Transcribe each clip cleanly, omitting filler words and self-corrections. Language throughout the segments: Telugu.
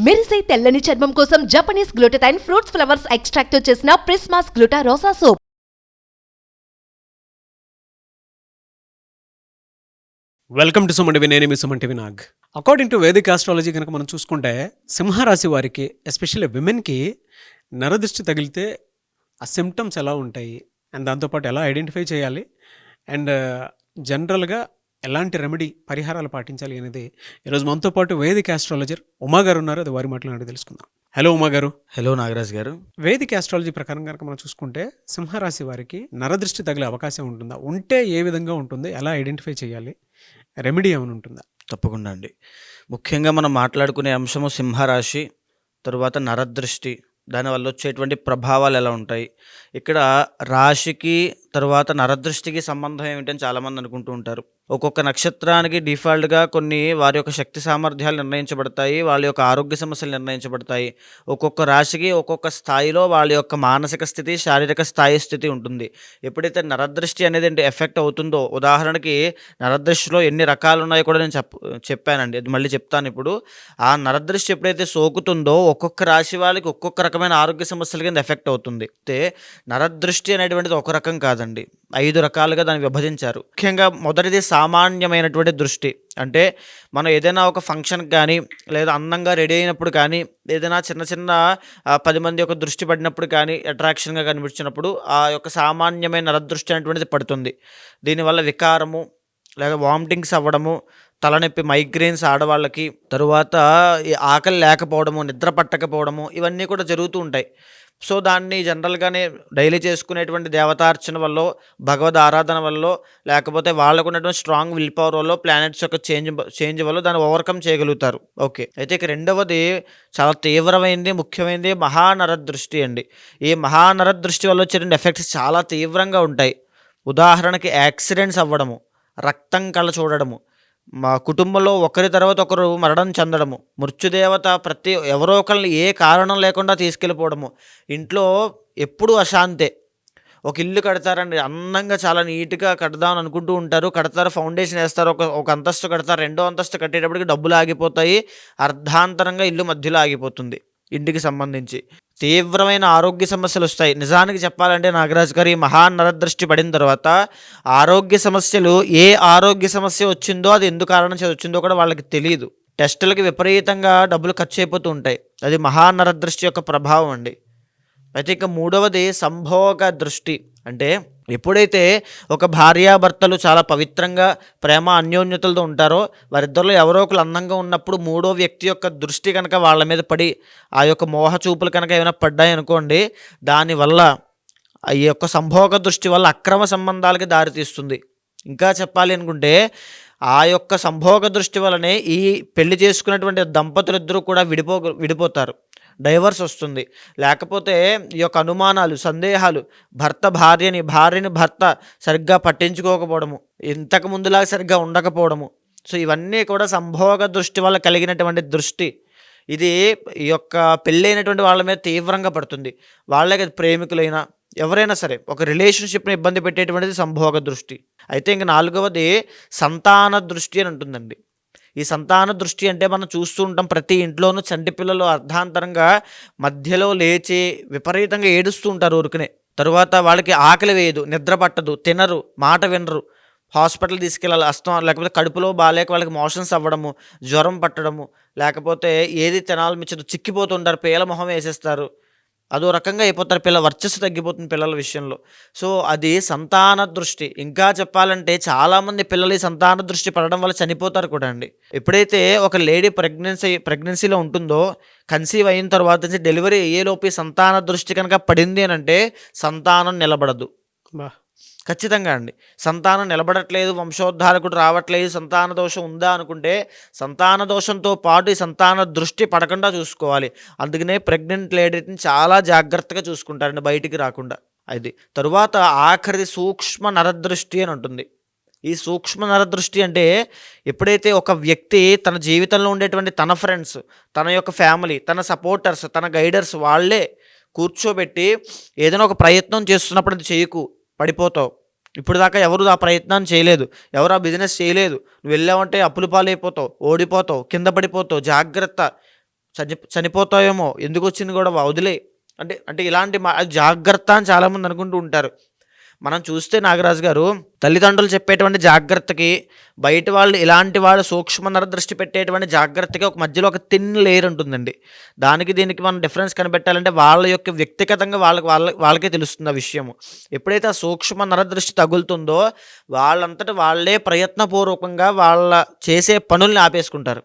మెరిసే తెల్లని చర్మం కోసం Japanese glutathione fruits flowers extract తో చేసిన Prismas Gluta Rosa soap. Welcome to Suman TV. నేను మీ Suman TV Nag. According to Vedic astrology కనుక మనం చూసుకుంటే సింహరాశి వారికి ఎస్పెషల్లీ విమెన్కి నరదృష్టి తగిలితే ఆ సిమ్టమ్స్ ఎలా ఉంటాయి అండ్ దాంతోపాటు ఎలా ఐడెంటిఫై చేయాలి అండ్ జనరల్గా ఎలాంటి రెమెడీ పరిహారాలు పాటించాలి అనేది ఈరోజు మనతో పాటు వేదిక్ ఆస్ట్రాలజర్ ఉమా గారు ఉన్నారు. అది వారి మాట్లాడి తెలుసుకుందాం. హలో ఉమా గారు. హలో నాగరాజ్ గారు. వేదిక్ ఆస్ట్రాలజీ ప్రకారం కనుక మనం చూసుకుంటే సింహరాశి వారికి నరదృష్టి తగిలే అవకాశం ఉంటుందా? ఉంటే ఏ విధంగా ఉంటుంది? ఎలా ఐడెంటిఫై చేయాలి? రెమెడీ ఏమైనా ఉంటుందా? తప్పకుండా అండి. ముఖ్యంగా మనం మాట్లాడుకునే అంశము సింహరాశి, తరువాత నరదృష్టి, దానివల్ల వచ్చేటువంటి ప్రభావాలు ఎలా ఉంటాయి. ఇక్కడ రాశికి తర్వాత నరదృష్టికి సంబంధం ఏమిటని చాలామంది అనుకుంటూ ఉంటారు. ఒక్కొక్క నక్షత్రానికి డిఫాల్ట్గా కొన్ని వారి యొక్క శక్తి సామర్థ్యాలు నిర్ణయించబడతాయి, వాళ్ళ యొక్క ఆరోగ్య సమస్యలు నిర్ణయించబడతాయి. ఒక్కొక్క రాశికి ఒక్కొక్క స్థాయిలో వాళ్ళ యొక్క మానసిక స్థితి, శారీరక స్థితి ఉంటుంది. ఎప్పుడైతే నరదృష్టి అనేది ఎఫెక్ట్ అవుతుందో, ఉదాహరణకి నరదృష్టిలో ఎన్ని రకాలు ఉన్నాయో కూడా నేను చెప్పానండి. అది మళ్ళీ చెప్తాను ఇప్పుడు. ఆ నరదృష్టి ఎప్పుడైతే సోకుతుందో ఒక్కొక్క రాశి వాళ్ళకి ఒక్కొక్క రకమైన ఆరోగ్య సమస్యల కింద ఎఫెక్ట్ అవుతుంది. అయితే నరదృష్టి అనేటువంటిది ఒక రకం కాదండి, 5 రకాలుగా దాన్ని విభజించారు. ముఖ్యంగా మొదటిది సామాన్యమైనటువంటి దృష్టి. అంటే మనం ఏదైనా ఒక ఫంక్షన్కి కానీ లేదా అందంగా రెడీ అయినప్పుడు కానీ ఏదైనా చిన్న 10 మంది యొక్క దృష్టి పడినప్పుడు కానీ అట్రాక్షన్గా కనిపించినప్పుడు ఆ యొక్క సామాన్యమైన నరదృష్టి అనేటువంటిది పడుతుంది. దీనివల్ల వికారము లేదా వామిటింగ్స్ అవ్వడము, తలనొప్పి, మైగ్రెయిన్స్ ఆడవాళ్ళకి, తరువాత ఆకలి లేకపోవడము, నిద్ర పట్టకపోవడము, ఇవన్నీ కూడా జరుగుతూ ఉంటాయి. సో దాన్ని జనరల్గానే డైలీ చేసుకునేటువంటి దేవతార్చన వల్ల, భగవద్ ఆరాధన వల్ల, లేకపోతే వాళ్ళకు ఉన్నటువంటి స్ట్రాంగ్ విల్ పవర్ వల్ల, ప్లానెట్స్ యొక్క చేంజ్ వల్ల దాన్ని ఓవర్కమ్ చేయగలుగుతారు. ఓకే. అయితే ఇక రెండవది చాలా తీవ్రమైనది, ముఖ్యమైనది మహానరదృష్టి అండి. ఈ మహానరదృష్టి వల్ల వచ్చేటువంటి ఎఫెక్ట్స్ చాలా తీవ్రంగా ఉంటాయి. ఉదాహరణకి యాక్సిడెంట్స్ అవ్వడము, రక్తం కళ్ళ చూడడము, మా కుటుంబంలో ఒకరి తర్వాత ఒకరు మరణం చెందడము, మృత్యుదేవత ఎవరో ఒకరిని ఏ కారణం లేకుండా తీసుకెళ్ళిపోవడము, ఇంట్లో ఎప్పుడూ అశాంతే. ఒక ఇల్లు కడతారండి, అందంగా చాలా నీట్గా కడదామని అనుకుంటూ ఉంటారు, కడతారు, ఫౌండేషన్ వేస్తారు, ఒక అంతస్తు కడతారు, 2వ అంతస్తు కట్టేటప్పటికి డబ్బులు ఆగిపోతాయి, అర్ధాంతరంగా ఇల్లు మధ్యలో ఆగిపోతుంది. ఇంటికి సంబంధించి తీవ్రమైన ఆరోగ్య సమస్యలు వస్తాయి. నిజానికి చెప్పాలంటే నాగరాజు గారు, ఈ మహానరదృష్టి పడిన తర్వాత ఆరోగ్య సమస్యలు, ఏ ఆరోగ్య సమస్య వచ్చిందో అది ఎందుకు కారణం వచ్చిందో కూడా వాళ్ళకి తెలియదు. టెస్టులకి విపరీతంగా డబ్బులు ఖర్చు అయిపోతూ ఉంటాయి. అది మహానరదృష్టి యొక్క ప్రభావం అండి. అయితే ఇక మూడవది సంభోగ దృష్టి. అంటే ఎప్పుడైతే ఒక భార్యాభర్తలు చాలా పవిత్రంగా ప్రేమ అన్యోన్యతలతో ఉంటారో, వారిద్దరిలో ఎవరో ఒకరు అందంగా ఉన్నప్పుడు మూడో వ్యక్తి యొక్క దృష్టి కనుక వాళ్ళ మీద పడి, ఆ యొక్క మోహ చూపులు కనుక ఏమైనా పడ్డాయి అనుకోండి, దానివల్ల ఈ యొక్క సంభోగ దృష్టి వల్ల అక్రమ సంబంధాలకి దారితీస్తుంది. ఇంకా చెప్పాలి అనుకుంటే ఆ యొక్క సంభోగ దృష్టి వల్లనే ఈ పెళ్లి చేసుకున్నటువంటి దంపతులిద్దరూ కూడా విడిపోతారు, డైవర్స్ వస్తుంది. లేకపోతే ఈ యొక్క అనుమానాలు, సందేహాలు, భార్యని భర్త సరిగ్గా పట్టించుకోకపోవడము, ఇంతకు ముందులాగా సరిగ్గా ఉండకపోవడము. సో ఇవన్నీ కూడా సంభోగ దృష్టి వల్ల కలిగినటువంటి దృష్టి. ఇది ఈ యొక్క పెళ్ళైనటువంటి వాళ్ళ మీద తీవ్రంగా పడుతుంది. వాళ్ళకి ప్రేమికులైనా ఎవరైనా సరే ఒక రిలేషన్షిప్ని ఇబ్బంది పెట్టేటువంటిది సంభోగ దృష్టి. అయితే ఇంక 4వది సంతాన దృష్టి అని ఉంటుందండి. ఈ సంతాన దృష్టి అంటే మనం చూస్తూ ఉంటాం, ప్రతి ఇంట్లోనూ చంటి పిల్లలు అర్ధాంతరంగా మధ్యలో లేచి విపరీతంగా ఏడుస్తూ ఉంటారు ఊరికనే. తరువాత వాళ్ళకి ఆకలి వేయదు, నిద్ర పట్టదు, తినరు, మాట వినరు, హాస్పిటల్ తీసుకెళ్ళాలి, లేకపోతే కడుపులో బాగాలేక వాళ్ళకి మోషన్స్ అవ్వడము, జ్వరం పట్టడము, లేకపోతే ఏది తినాలనిపించదు, చిక్కిపోతుంటారు, పేల మొహం వేసేస్తారు, అదో రకంగా అయిపోతారు, వర్చస్సు తగ్గిపోతుంది పిల్లల విషయంలో. సో అది సంతాన దృష్టి. ఇంకా చెప్పాలంటే చాలామంది పిల్లలు ఈ సంతాన దృష్టి పడడం వల్ల చనిపోతారు కూడా అండి. ఎప్పుడైతే ఒక లేడీ ప్రెగ్నెన్సీలో ఉంటుందో, కన్సీవ్ అయిన తర్వాత నుంచి డెలివరీ అయ్యేలోపు సంతాన దృష్టి కనుక పడింది అని అంటే సంతానం నిలబడదు. ఖచ్చితంగా అండి. సంతానం నిలబడట్లేదు, వంశోద్ధారకుడు రావట్లేదు, సంతాన దోషం ఉందా అనుకుంటే సంతాన దోషంతో పాటు ఈ సంతాన దృష్టి పడకుండా చూసుకోవాలి. అందుకనే ప్రెగ్నెంట్ లేడీని చాలా జాగ్రత్తగా చూసుకుంటారండి, బయటికి రాకుండా. అది తరువాత ఆఖరిది సూక్ష్మ నరదృష్టి అని ఉంటుంది. ఈ సూక్ష్మ నరదృష్టి అంటే ఎప్పుడైతే ఒక వ్యక్తి తన జీవితంలో ఉండేటువంటి తన ఫ్రెండ్స్, తన యొక్క ఫ్యామిలీ, తన సపోర్టర్స్, తన గైడర్స్ వాళ్ళే కూర్చోబెట్టి ఏదైనా ఒక ప్రయత్నం చేస్తున్నప్పుడు అది చేయకు, పడిపోతావు, ఇప్పుడు దాకా ఎవరు ఆ ప్రయత్నాన్ని చేయలేదు, ఎవరు ఆ బిజినెస్ చేయలేదు, నువ్వు వెళ్ళావంటే అప్పులు పాలైపోతావు, ఓడిపోతావు, కింద పడిపోతావు, జాగ్రత్త, చనిపోతావేమో, ఎందుకు వచ్చింది కూడా వదిలే. అంటే అంటే ఇలాంటి జాగ్రత్త అని చాలామంది అనుకుంటూ ఉంటారు. మనం చూస్తే నాగరాజు గారు, తల్లిదండ్రులు చెప్పేటువంటి జాగ్రత్తకి, బయట వాళ్ళు ఇలాంటి వాళ్ళు సూక్ష్మ నరదృష్టి పెట్టేటువంటి జాగ్రత్తకి ఒక మధ్యలో ఒక థిన్ లేయర్ ఉంటుందండి. దానికి దీనికి మనం డిఫరెన్స్ కనిపెట్టాలంటే వాళ్ళ యొక్క వ్యక్తిగతంగా వాళ్ళకే తెలుస్తుంది ఆ విషయము. ఎప్పుడైతే ఆ సూక్ష్మ నరదృష్టి తగులుతుందో వాళ్ళంతట వాళ్ళే ప్రయత్నపూర్వకంగా వాళ్ళ చేసే పనుల్ని ఆపేసుకుంటారు.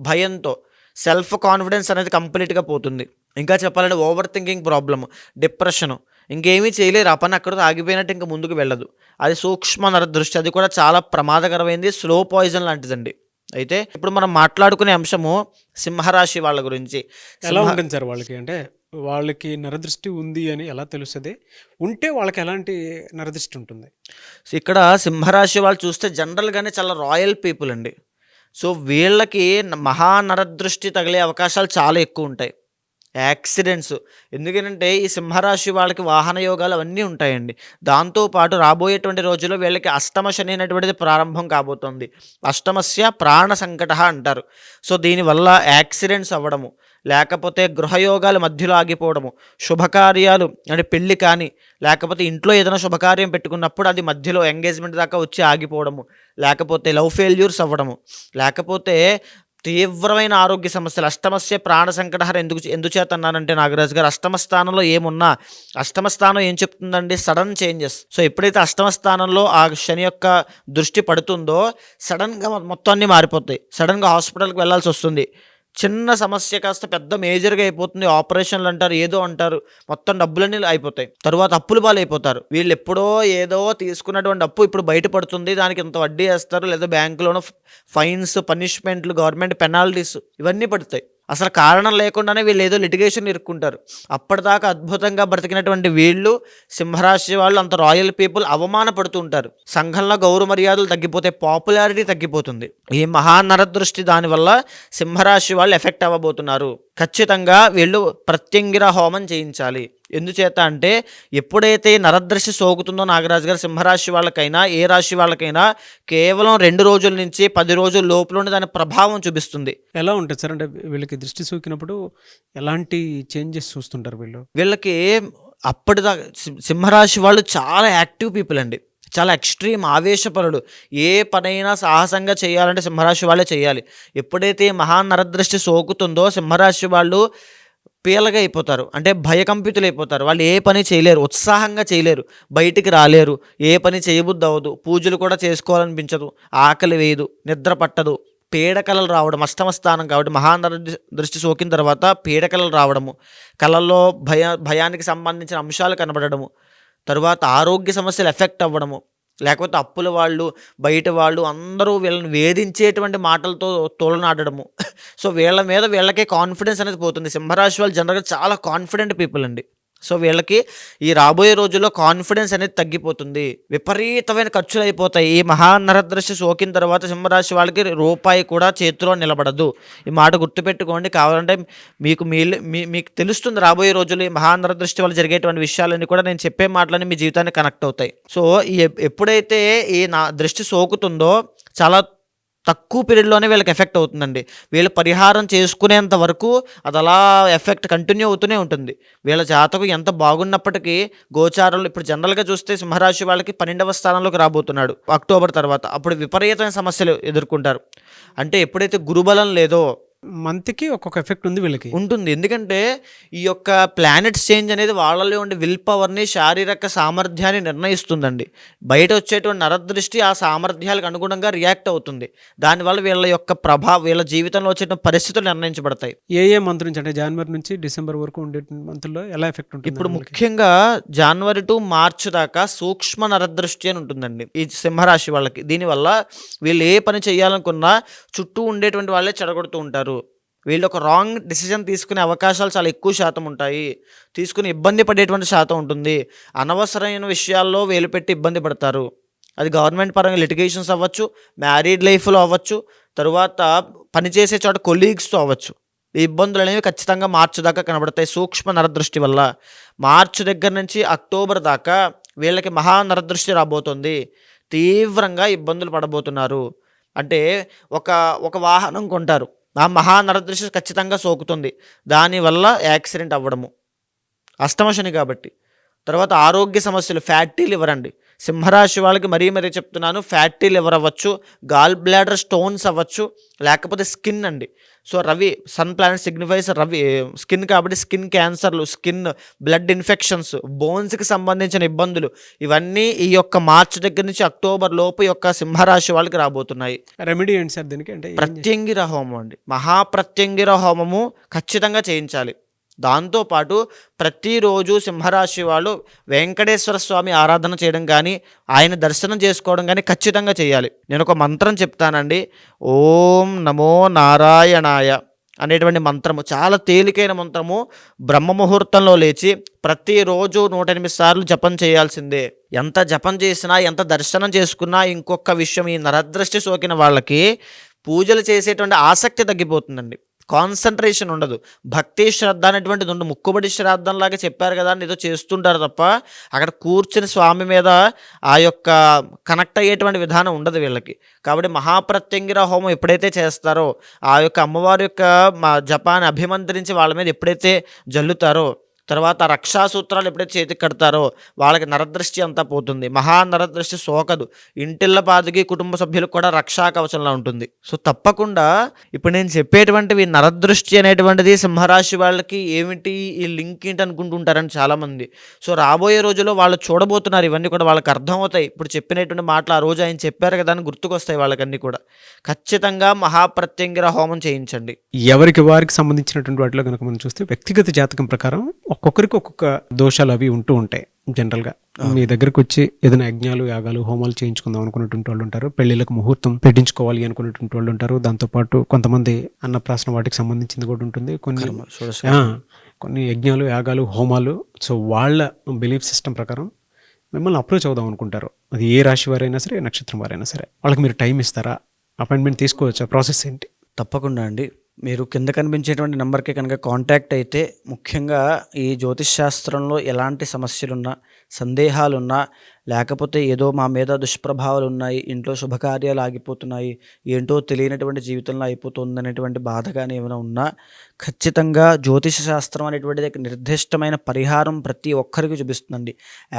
భయంతో సెల్ఫ్ కాన్ఫిడెన్స్ అనేది కంప్లీట్గా పోతుంది. ఇంకా చెప్పాలంటే ఓవర్ థింకింగ్ ప్రాబ్లము, డిప్రెషను, ఇంకేమీ చేయలేరు. ఆ పని అక్కడితో ఆగిపోయినట్టు ఇంకా ముందుకు వెళ్ళదు. అది సూక్ష్మ నరదృష్టి. అది కూడా చాలా ప్రమాదకరమైనది, స్లో పాయిజన్ లాంటిదండి. అయితే ఇప్పుడు మనం మాట్లాడుకునే అంశము సింహరాశి వాళ్ళ గురించి. ఎలా ఉంటుంది సార్ వాళ్ళకి? అంటే వాళ్ళకి నరదృష్టి ఉంది అని ఎలా తెలుస్తుంది? ఉంటే వాళ్ళకి ఎలాంటి నరదృష్టి ఉంటుంది? ఇక్కడ సింహరాశి వాళ్ళు చూస్తే జనరల్గానే చాలా రాయల్ పీపుల్ అండి. సో వీళ్ళకి మహానరదృష్టి తగిలే అవకాశాలు చాలా ఎక్కువ ఉంటాయి. యాక్సిడెంట్స్, ఎందుకంటే ఈ సింహరాశి వాళ్ళకి వాహన యోగాలు అవన్నీ ఉంటాయండి. దాంతోపాటు రాబోయేటువంటి రోజుల్లో వీళ్ళకి అష్టమ శని అనేటువంటిది ప్రారంభం కాబోతుంది. అష్టమస్య ప్రాణ సంకట అంటారు. సో దీనివల్ల యాక్సిడెంట్స్ అవ్వడము, లేకపోతే గృహయోగాలు మధ్యలో ఆగిపోవడము, శుభకార్యాలు అంటే పెళ్ళి కానీ, లేకపోతే ఇంట్లో ఏదైనా శుభకార్యం పెట్టుకున్నప్పుడు అది మధ్యలో ఎంగేజ్మెంట్ దాకా వచ్చి ఆగిపోవడము, లేకపోతే లవ్ ఫెయిల్యూర్స్ అవ్వడము, లేకపోతే తీవ్రమైన ఆరోగ్య సమస్యలు. అష్టమస్య ప్రాణ సంకటహర ఎందుచేత అన్నానంటే నాగరాజు గారు, అష్టమ స్థానంలో ఏమున్నా, అష్టమ స్థానం ఏం చెప్తుందండి? Sudden changes. సో ఎప్పుడైతే అష్టమ స్థానంలో ఆ శని యొక్క దృష్టి పడుతుందో సడన్గా మొత్తం అన్నీ మారిపోతాయి. సడన్గా హాస్పిటల్కి వెళ్ళాల్సి వస్తుంది. చిన్న సమస్య కాస్త పెద్ద మేజర్గా అయిపోతుంది. ఆపరేషన్లు అంటారు, ఏదో అంటారు, మొత్తం డబ్బులన్నీ అయిపోతాయి. తరువాత అప్పులు పాలైపోతారు. వీళ్ళు ఎప్పుడో ఏదో తీసుకున్నటువంటి అప్పు ఇప్పుడు బయటపడుతుంది. దానికి ఇంత వడ్డీ వేస్తారు, లేదా బ్యాంకులోనూ ఫైన్స్, పనిష్మెంట్లు, గవర్నమెంట్ పెనాల్టీస్ ఇవన్నీ పడతాయి. అసలు కారణం లేకుండానే వీళ్ళు ఏదో లిటిగేషన్ ఇరుక్కుంటారు. అప్పటిదాకా అద్భుతంగా బ్రతికినటువంటి వీళ్ళు, సింహరాశి వాళ్ళు, అంత రాయల్ పీపుల్ అవమానపడుతూ ఉంటారు. సంఘంలో గౌరవ మర్యాదలు తగ్గిపోతాయి, పాపులారిటీ తగ్గిపోతుంది. ఈ మహానరదృష్టి దానివల్ల సింహరాశి వాళ్ళు ఎఫెక్ట్ అవ్వబోతున్నారు. ఖచ్చితంగా వీళ్ళు ప్రత్యంగిర హోమం చేయించాలి. ఎందుచేత అంటే ఎప్పుడైతే నరదృష్టి సోకుతుందో నాగరాజు గారు, సింహరాశి వాళ్ళకైనా ఏ రాశి వాళ్ళకైనా కేవలం 2 రోజుల నుంచి 10 రోజుల లోపలనే దాని ప్రభావం చూపిస్తుంది. ఎలా ఉంటుంది సార్? అంటే వీళ్ళకి దృష్టి సోకినప్పుడు ఎలాంటి చేంజెస్ చూస్తుంటారు వీళ్ళకి అప్పటిదాకా సింహరాశి వాళ్ళు చాలా యాక్టివ్ పీపుల్ అండి. చాలా ఎక్స్ట్రీమ్ ఆవేశపరుడు. ఏ పనైనా సాహసంగా చేయాలంటే సింహరాశి వాళ్ళే చేయాలి. ఎప్పుడైతే మహానరదృష్టి సోకుతుందో సింహరాశి వాళ్ళు పీలగా అయిపోతారు. అంటే భయకంపితులు అయిపోతారు. వాళ్ళు ఏ పని చేయలేరు, ఉత్సాహంగా చేయలేరు, బయటికి రాలేరు, ఏ పని చేయబుద్ధి అవ్వదు, పూజలు కూడా చేసుకోవాలనిపించదు, ఆకలి వేయదు, నిద్ర పట్టదు, పీడకలలు రావడం. అష్టమ స్థానం కాబట్టి మహానరదృష్టి సోకిన తర్వాత పీడకలలు రావడము, కళల్లో భయానికి సంబంధించిన అంశాలు కనబడము, తరువాత ఆరోగ్య సమస్యలు ఎఫెక్ట్ అవ్వడము, లేకపోతే అప్పుల వాళ్ళు, బయట వాళ్ళు అందరూ వీళ్ళని వేధించేటువంటి మాటలతో తోలనాడడము. సో వీళ్ళ మీద వీళ్ళకే కాన్ఫిడెన్స్ అనేది పోతుంది. సింహరాశి వాళ్ళు జనరల్గా చాలా కాన్ఫిడెంట్ పీపుల్ అండి. సో వీళ్ళకి ఈ రాబోయే రోజుల్లో కాన్ఫిడెన్స్ అనేది తగ్గిపోతుంది. విపరీతమైన ఖర్చులు అయిపోతాయి. ఈ మహానరదృష్టి సోకిన తర్వాత సింహరాశి వాళ్ళకి రూపాయి కూడా చేతిలో నిలబడదు. ఈ మాట గుర్తుపెట్టుకోండి. కావాలంటే మీకు తెలుస్తుంది రాబోయే రోజుల్లో ఈ మహానరదృష్టి వల్ల జరిగేటువంటి విషయాలన్నీ కూడా నేను చెప్పే మాటలన్నీ మీ జీవితానికి కనెక్ట్ అవుతాయి. సో ఎప్పుడైతే ఈ దృష్టి సోకుతుందో చాలా తక్కువ పీరియడ్లోనే వీళ్ళకి ఎఫెక్ట్ అవుతుందండి. వీళ్ళు పరిహారం చేసుకునేంత వరకు అది అలా ఎఫెక్ట్ కంటిన్యూ అవుతూనే ఉంటుంది. వీళ్ళ జాతకం ఎంత బాగున్నప్పటికీ గోచారంలో ఇప్పుడు జనరల్గా చూస్తే సింహరాశి వాళ్ళకి 12వ స్థానంలోకి రాబోతున్నాడు అక్టోబర్ తర్వాత. అప్పుడు విపరీతమైన సమస్యలు ఎదుర్కొంటారు. అంటే ఎప్పుడైతే గురుబలం లేదో మంత్కి ఒక్కొక్క ఎఫెక్ట్ ఉంది వీళ్ళకి ఉంటుంది. ఎందుకంటే ఈ యొక్క ప్లానెట్స్ చేంజ్ అనేది వాళ్ళలో ఉండే విల్ పవర్ని, శారీరక సామర్థ్యాన్ని నిర్ణయిస్తుందండి. బయట వచ్చేటువంటి నరదృష్టి ఆ సామర్థ్యాలకు అనుగుణంగా రియాక్ట్ అవుతుంది. దానివల్ల వీళ్ళ యొక్క వీళ్ళ జీవితంలో వచ్చేటువంటి పరిస్థితులు నిర్ణయించబడతాయి. ఏ మంత్ నుంచి, అంటే జనవరి నుంచి డిసెంబర్ వరకు ఉండే మంత్లో ఎలా ఎఫెక్ట్ ఉంటుంది? ఇప్పుడు ముఖ్యంగా జనవరి టు మార్చ్ దాకా సూక్ష్మ నరదృష్టి అని ఉంటుందండి ఈ సింహరాశి వాళ్ళకి. దీనివల్ల వీళ్ళు ఏ పని చేయాలనుకున్నా చుట్టూ ఉండేటువంటి వాళ్ళే చెడగొడుతూ ఉంటారు. వీళ్ళు ఒక రాంగ్ డిసిజన్ తీసుకునే అవకాశాలు చాలా ఎక్కువ శాతం ఉంటాయి. తీసుకుని ఇబ్బంది పడేటువంటి శాతం ఉంటుంది. అనవసరమైన విషయాల్లో వేలు పెట్టి ఇబ్బంది పడతారు. అది గవర్నమెంట్ పరంగా లిటిగేషన్స్ అవ్వచ్చు, మ్యారీడ్ లైఫ్లో అవ్వచ్చు, తరువాత పనిచేసే చోట కొలీగ్స్తో అవ్వచ్చు. ఈ ఇబ్బందులు అనేవి ఖచ్చితంగా మార్చి దాకా కనబడతాయి సూక్ష్మ నరదృష్టి వల్ల. మార్చి దగ్గర నుంచి అక్టోబర్ దాకా వీళ్ళకి మహానరదృష్టి రాబోతుంది. తీవ్రంగా ఇబ్బందులు పడబోతున్నారు. అంటే ఒక వాహనం కొంటారు, ఆ మహానరదృష్టి ఖచ్చితంగా సోకుతుంది. దానివల్ల యాక్సిడెంట్ అవ్వడము, అష్టమ శని కాబట్టి. తర్వాత ఆరోగ్య సమస్యలు, ఫ్యాటీ లివర్ అండి. సింహరాశి వాళ్ళకి మరీ చెప్తున్నాను, ఫ్యాటీ లివర్ అవ్వచ్చు, గాల్ బ్లాడర్ స్టోన్స్ అవ్వచ్చు, లేకపోతే స్కిన్ అండి. So Ravi, sun planet signifies Ravi, skin కాబట్టి స్కిన్ క్యాన్సర్లు, స్కిన్ బ్లడ్ ఇన్ఫెక్షన్స్, బోన్స్కి సంబంధించిన ఇబ్బందులు, ఇవన్నీ ఈ యొక్క మార్చి దగ్గర నుంచి అక్టోబర్ లోపు ఈ యొక్క సింహరాశి వాళ్ళకి రాబోతున్నాయి. రెమెడీ ఏంటి సార్ దీనికి? అంటే ప్రత్యంగిర హోమం అండి, మహాప్రత్యంగిర హోమము ఖచ్చితంగా చేయించాలి. దాంతోపాటు ప్రతిరోజు సింహరాశి వాళ్ళు వెంకటేశ్వర స్వామి ఆరాధన చేయడం కానీ, ఆయన దర్శనం చేసుకోవడం కానీ ఖచ్చితంగా చేయాలి. నేను ఒక మంత్రం చెప్తానండి, ఓం నమో నారాయణాయ అనేటువంటి మంత్రము చాలా తేలికైన మంత్రము. బ్రహ్మ ముహూర్తంలో లేచి ప్రతిరోజు 108 సార్లు జపం చేయాల్సిందే. ఎంత జపం చేసినా, ఎంత దర్శనం చేసుకున్నా, ఇంకొక విషయం, ఈ నరదృష్టి సోకిన వాళ్ళకి పూజలు చేసేటువంటి ఆసక్తి తగ్గిపోతుందండి, కాన్సన్ట్రేషన్ ఉండదు, భక్తి శ్రద్ధ అనేటువంటిది ఉండదు. ముక్కుబడి శ్రాద్ధం లాగా చెప్పారు కదా అని ఏదో చేస్తుంటారు తప్ప అక్కడ కూర్చుని స్వామి మీద ఆ యొక్క కనెక్ట్ అయ్యేటువంటి విధానం ఉండదు వీళ్ళకి. కాబట్టి మహాప్రత్యంగిర హోమం ఎప్పుడైతే చేస్తారో, ఆ యొక్క అమ్మవారి యొక్క జపాన్ని అభిమంత్రించి వాళ్ళ మీద ఎప్పుడైతే జల్లుతారో, తర్వాత రక్షాసూత్రాలు ఎప్పుడైతే చేతికి కడతారో వాళ్ళకి నరదృష్టి అంతా పోతుంది. నరదృష్టి సోకదు, ఇంటిళ్ళ పాదికి కుటుంబ సభ్యులకు కూడా రక్షా కవచంలా ఉంటుంది. సో తప్పకుండా ఇప్పుడు నేను చెప్పేటువంటివి నరదృష్టి అనేటువంటిది సింహరాశి వాళ్ళకి ఏమిటి, ఈ లింక్ ఏంటి అనుకుంటుంటారని చాలామంది. సో రాబోయే రోజుల్లో వాళ్ళు చూడబోతున్నారు, ఇవన్నీ కూడా వాళ్ళకి అర్థమవుతాయి. ఇప్పుడు చెప్పినటువంటి మాటలు ఆ రోజు ఆయన చెప్పారు కదా అని గుర్తుకొస్తాయి వాళ్ళకన్నీ కూడా. ఖచ్చితంగా మహాప్రత్యంగిర హోమం చేయించండి. ఎవరికి వారికి సంబంధించినటువంటి వాటిలో కనుక మనం చూస్తే వ్యక్తిగత జాతకం ప్రకారం ఒక్కొక్కరికి ఒక్కొక్క దోషాలు అవి ఉంటూ ఉంటాయి. జనరల్గా మీ దగ్గరకు వచ్చి ఏదైనా యజ్ఞాలు, యాగాలు, హోమాలు చేయించుకుందాం అనుకున్నటువంటి వాళ్ళు ఉంటారు, పెళ్లిళ్ళకు ముహూర్తం పెట్టించుకోవాలి అనుకున్నటువంటి వాళ్ళు ఉంటారు, దాంతోపాటు కొంతమంది అన్నప్రాసన వాటికి సంబంధించింది కూడా ఉంటుంది, కొన్ని యజ్ఞాలు, యాగాలు, హోమాలు. సో వాళ్ళ బిలీఫ్ సిస్టమ్ ప్రకారం మిమ్మల్ని అప్రోచ్ అవుదాం అనుకుంటారు. అది ఏ రాశి వారైనా సరే, ఏ నక్షత్రం వారైనా సరే. వాళ్ళకి మీరు టైం ఇస్తారా? అపాయింట్మెంట్ తీసుకోవచ్చా? ప్రాసెస్ ఏంటి? తప్పకుండా అండి. మీరు కింద కనిపించేటువంటి నెంబర్కి కనుక కాంటాక్ట్ అయితే, ముఖ్యంగా ఈ జ్యోతిష్ శాస్త్రంలో ఎలాంటి సమస్యలున్నా, సందేహాలున్నా, లేకపోతే ఏదో మా మీద దుష్ప్రభావాలు ఉన్నాయి, ఇంట్లో శుభకార్యాలు ఆగిపోతున్నాయి, ఏంటో తెలియనటువంటి జీవితంలో అయిపోతుంది అనేటువంటి బాధ కానీ ఏమైనా ఉన్నా, ఖచ్చితంగా జ్యోతిష శాస్త్రం అనేటువంటిది నిర్దిష్టమైన పరిహారం ప్రతి ఒక్కరికి చూపిస్తుందండి.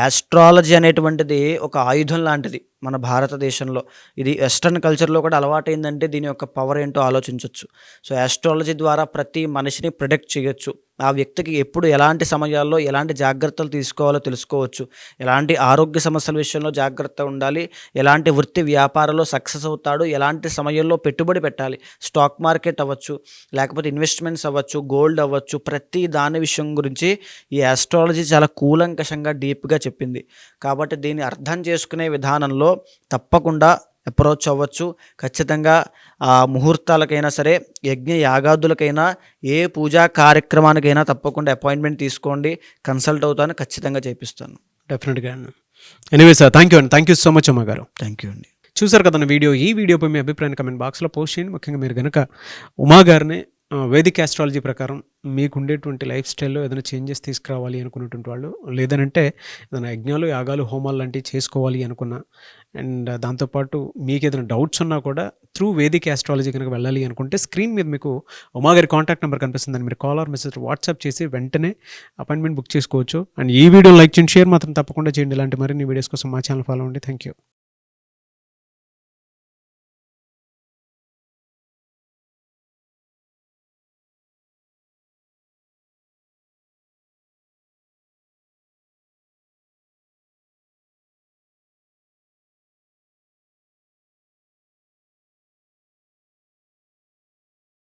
ఆస్ట్రాలజీ అనేటువంటిది ఒక ఆయుధం లాంటిది మన భారతదేశంలో. ఇది వెస్ట్రన్ కల్చర్లో కూడా అలవాటైందంటే దీని యొక్క పవర్ ఏంటో ఆలోచించవచ్చు. సో ఆస్ట్రాలజీ ద్వారా ప్రతి మనిషిని ప్రిడిక్ట్ చేయొచ్చు. ఆ వ్యక్తికి ఎప్పుడు ఎలాంటి సమయాల్లో ఎలాంటి జాగ్రత్తలు తీసుకోవాలో తెలుసుకోవచ్చు. ఎలాంటి ఆరోగ్య సమస్యల విషయంలో జాగ్రత్త ఉండాలి, ఎలాంటి వృత్తి వ్యాపారంలో సక్సెస్ అవుతాడు, ఎలాంటి సమయంలో పెట్టుబడి పెట్టాలి, స్టాక్ మార్కెట్ అవ్వచ్చు, లేకపోతే ఇన్వెస్ట్మెంట్స్ అవ్వచ్చు, గోల్డ్ అవ్వచ్చు, ప్రతి దాని విషయం గురించి ఈ ఆస్ట్రాలజీ చాలా కూలంకషంగా డీప్గా చెప్పింది. కాబట్టి దీన్ని అర్థం చేసుకునే విధానంలో తప్పకుండా అప్రోచ్ అవ్వచ్చు. ఖచ్చితంగా ఆ ముహూర్తాలకైనా సరే, యజ్ఞ యాగాదులకైనా, ఏ పూజా కార్యక్రమానికైనా తప్పకుండా అపాయింట్మెంట్ తీసుకోండి. కన్సల్ట్ అవుతాను, ఖచ్చితంగా చేపిస్తాను. డెఫినెట్గా. Anyway sir, thank you so much అమ్మ గారు. థ్యాంక్ యూ అండి. చూసారు కదా ఈ వీడియోపై మీ అభిప్రాయాన్ని కమెంట్ బాక్స్లో పోస్ట్ చేయండి. ముఖ్యంగా మీరు కనుక ఉమా గారిని వేదిక్ ఆస్ట్రాలజీ ప్రకారం మీకు ఉండేటువంటి లైఫ్ స్టైల్లో ఏదైనా చేంజెస్ తీసుకురావాలి అనుకున్నటువంటి వాళ్ళు, లేదనంటే ఏదైనా యజ్ఞాలు, యాగాలు, హోమాలు లాంటివి చేసుకోవాలి అనుకున్నా, అండ్ దాంతోపాటు మీకు ఏదైనా డౌట్స్ ఉన్నా కూడా త్రూ వేదిక్ ఆస్ట్రాలజీ కనుక వెళ్ళాలి అనుకుంటే స్క్రీన్ మీద మీకు ఉమా గారి కాంటాక్ట్ నెంబర్ కనిపిస్తుందని మీరు కాల్ ఆర్ మెసేజ్ వాట్సాప్ చేసి వెంటనే అపాయింట్మెంట్ బుక్ చేసుకోవచ్చు. అండ్ ఈ వీడియో లైక్ చేయండి, షేర్ మాత్రం తప్పకుండా చేయండి. ఇలాంటి మరిన్ని వీడియోస్ కోసం మా ఛానల్ ఫాలో అవ్వండి. Thank you.